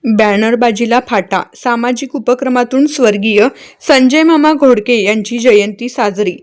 बॅनरबाजीला फाटा, सामाजिक उपक्रमातून स्वर्गीय संजय मामा घोडके यांची जयंती साजरी.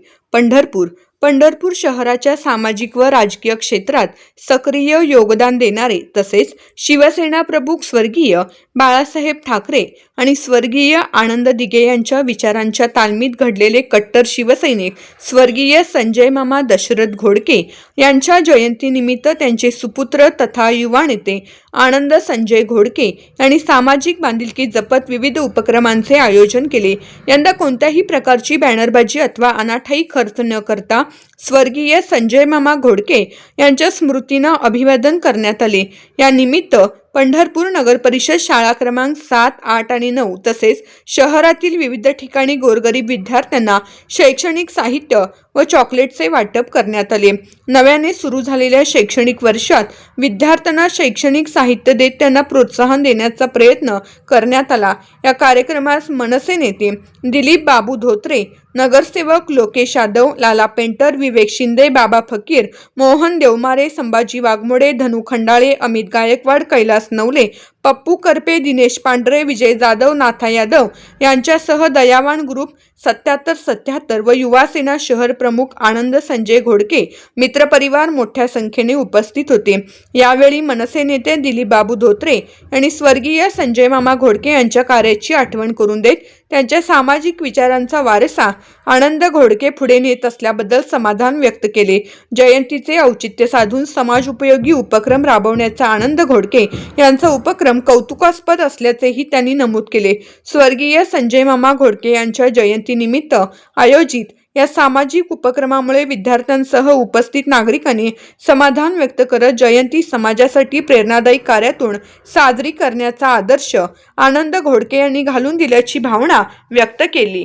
पंढरपूर शहराच्या सामाजिक व राजकीय क्षेत्रात सक्रिय योगदान देणारे तसेच शिवसेना प्रमुख स्वर्गीय बाळासाहेब ठाकरे आणि स्वर्गीय आनंद दिघे यांच्या विचारांच्या तालमीत घडलेले कट्टर शिवसैनिक स्वर्गीय संजय मामा दशरथ घोडके यांच्या जयंतीनिमित्त त्यांचे सुपुत्र तथा युवा नेते आनंद संजय घोडके यांनी सामाजिक बांधिलकी जपत विविध उपक्रमांचे आयोजन केले. यंदा कोणत्याही प्रकारची बॅनरबाजी अथवा अनाठायी खर्च न करता स्वर्गीय संजय मामा घोडके यांच्या स्मृतींना अभिवादन करण्यात आले. या निमित्त पंढरपूर नगर परिषद शाळा क्रमांक 7, 8 आणि 9 तसेच शहरातील विविध ठिकाणी गोरगरीब विद्यार्थ्यांना शैक्षणिक साहित्य व चॉकलेटचे वाटप करण्यात आले. नव्याने सुरू झालेल्या शैक्षणिक वर्षात विद्यार्थ्यांना शैक्षणिक साहित्य देत त्यांना प्रोत्साहन देण्याचा प्रयत्न करण्यात आला. या कार्यक्रमास मनसे नेते दिलीप बाबू धोत्रे, नगरसेवक लोकेश यादव, लाला पेंटर, विवेक शिंदे, बाबा फकीर, मोहन देवमारे, संभाजी वाघमोडे, धनु खंडाळे, अमित गायकवाड, कैलास नवले, पप्पू करपे, दिनेश पांढरे, विजय जाधव, नाथा यादव यांच्यासह दयावान ग्रुप 7777 व युवा सेना शहर प्रमुख आनंद संजय घोडके मित्रपरिवार मोठ्या संख्येने उपस्थित होते. यावेळी मनसे नेते दिलीप बाबू धोत्रे यांनी स्वर्गीय संजय मामा घोडके यांच्या कार्याची आठवण करून देत त्यांच्या सामाजिक विचारांचा वारसा आनंद घोडके पुढे नेत असल्याबद्दल समाधान व्यक्त केले. जयंतीचे औचित्य साधून समाज उपयोगी उपक्रम राबवण्याचा आनंद घोडके यांचा उपक्रम कौतुकास्पद असल्याचेही त्यांनी नमूद केले. स्वर्गीय संजय मामा घोडके यांच्या जयंतीनिमित्त आयोजित या सामाजिक उपक्रमामुळे विद्यार्थ्यांसह उपस्थित नागरिकांनी समाधान व्यक्त करत जयंती समाजासाठी प्रेरणादायी कार्यातून साजरी करण्याचा आदर्श आनंद घोडके यांनी घालून दिल्याची भावना व्यक्त केली.